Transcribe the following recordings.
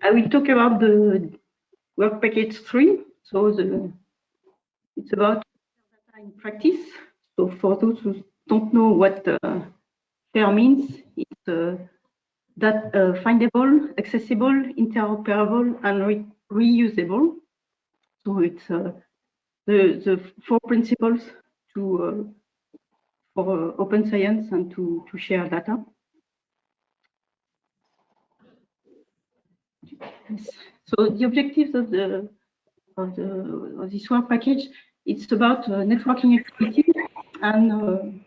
I will talk about the work package 3. So it's about data in practice. So for those who don't know what FAIR means, it's that findable, accessible, interoperable, and reusable. So it's the 4 principles to for open science and to share data. So the objectives of this work package, it's about networking activity, and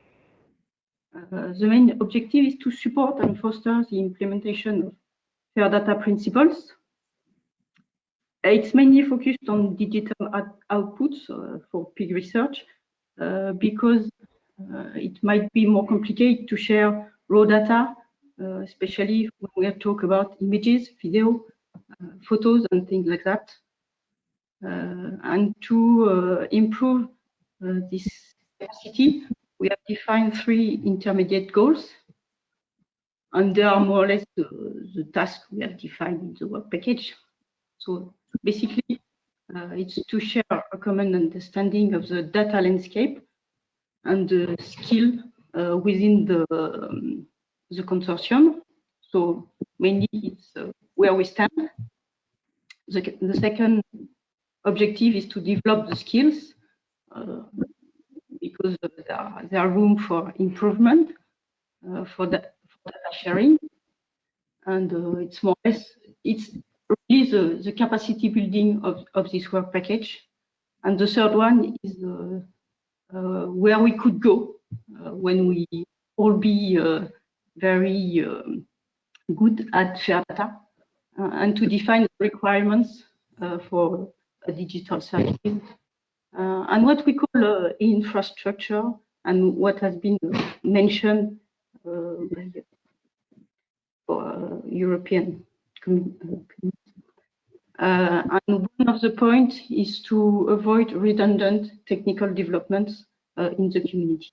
the main objective is to support and foster the implementation of FAIR data principles. It's mainly focused on digital outputs for PIG research because it might be more complicated to share raw data, especially when we talk about images, video, photos, and things like that. And to improve this capacity, we have defined 3 intermediate goals, and they are more or less the tasks we have defined in the work package. So basically, it's to share a common understanding of the data landscape and the skill within the consortium. So mainly it's where we stand. The second objective is to develop the skills because there are room for improvement for data sharing, and it's more or less it's really the capacity building of this work package. And the third one is where we could go when we all be very good at shared data, and to define requirements for a digital services, and what we call infrastructure, and what has been mentioned by European community. And one of the points is to avoid redundant technical developments in the community.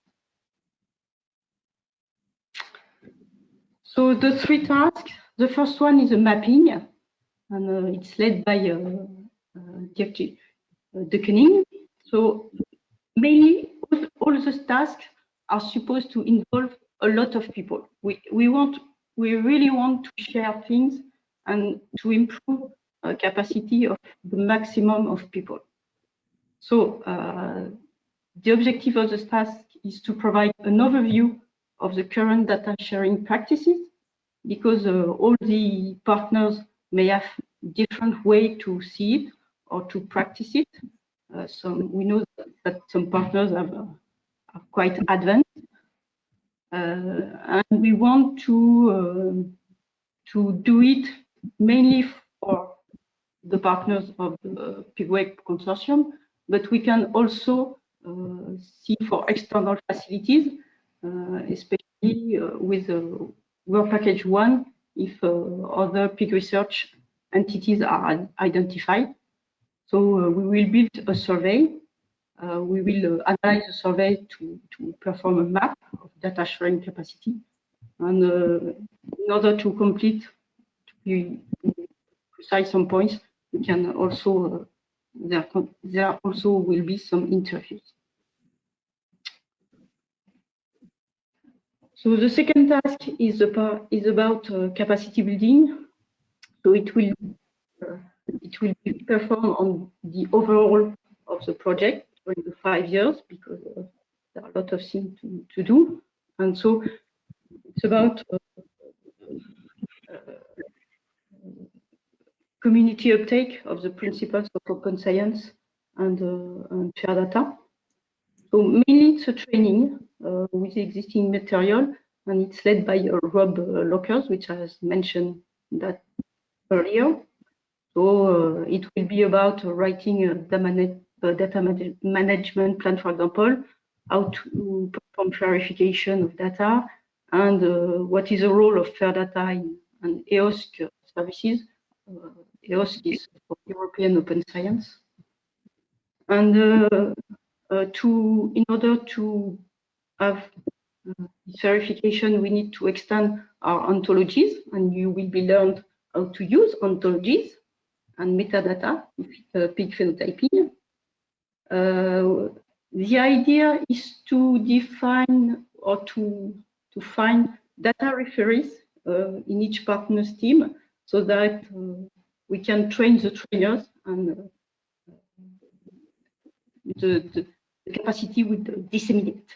So the 3 tasks, the first one is a mapping, and it's led by Dirk De Koning. So mainly all the tasks are supposed to involve a lot of people. We really want to share things and to improve capacity of the maximum of people. So the objective of this task is to provide an overview of the current data sharing practices, because all the partners may have different way to see it or to practice it. We know that some partners are quite advanced, and we want to do it mainly for the partners of the PIGWEC consortium, but we can also see for external facilities, especially with Work Package 1, if other PIG research entities are identified. So we will build a survey. We will analyze the survey to perform a map of data sharing capacity. And in order to complete, to be precise some points, we can also, there also will be some interviews. So the second task is about capacity building. So it will be performed on the overall of the project during the 5 years, because there are a lot of things to do. And so it's about community uptake of the principles of open science and shared data. So mainly it's a training with the existing material, and it's led by Rob Lockers, which has mentioned that earlier. So it will be about writing a data management plan, for example, how to perform verification of data, and what is the role of FAIR data and EOSC services. EOSC is for European Open Science. And in order to have this verification, we need to extend our ontologies, and you will be learned how to use ontologies and metadata with pig phenotyping. The idea is to define or to find data referees in each partner's team so that we can train the trainers and the capacity would disseminate.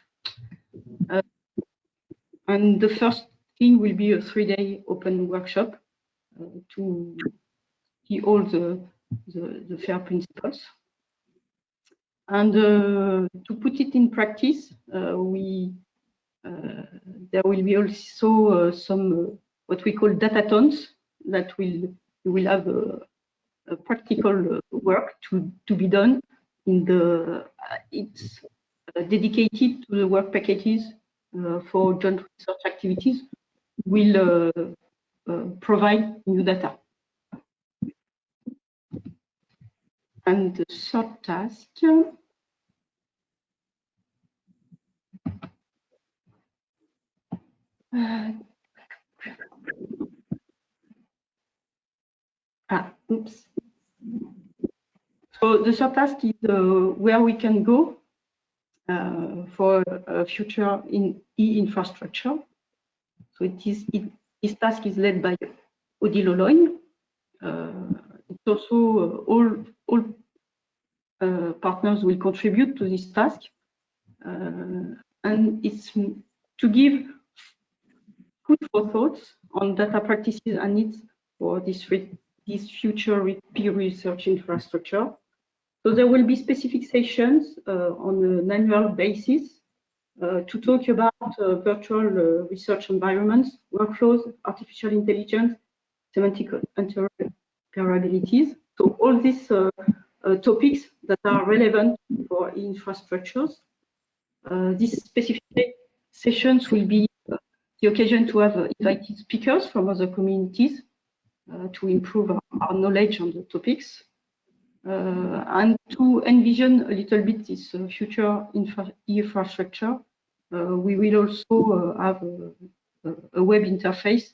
And the first thing will be a 3-day open workshop to see all the FAIR principles. And to put it in practice, there will be also some what we call datathons that we will have a practical work to be done in the it's dedicated to the work packages for joint research activities will provide new data. And the third task oops. So the third task is where we can go for a future in e-infrastructure. So this task is led by Odile Ologne. It's also all partners will contribute to this task, and it's to give food for thoughts on data practices and needs for this future peer research infrastructure. So there will be specific sessions on an annual basis to talk about virtual research environments, workflows, artificial intelligence, semantic interoperabilities. So all these topics that are relevant for infrastructures. These specific sessions will be the occasion to have invited speakers from other communities to improve our knowledge on the topics. And to envision a little bit this future infrastructure, we will also have a web interface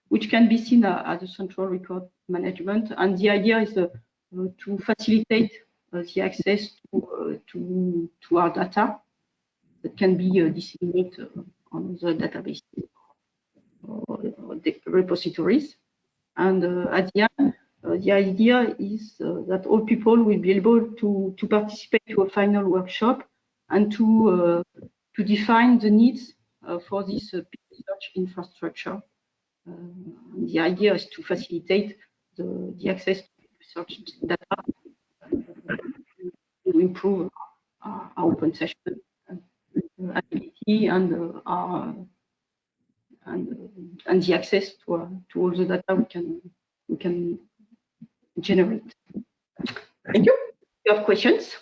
which can be seen as a central record management. And the idea is to facilitate the access to our data that can be disseminated on the database or the repositories. And at the end, the idea is that all people will be able to participate to a final workshop and to define the needs for this research infrastructure. The idea is to facilitate the access to research data to improve our open session ability and the access to all the data we can generate. Thank you. If you have questions?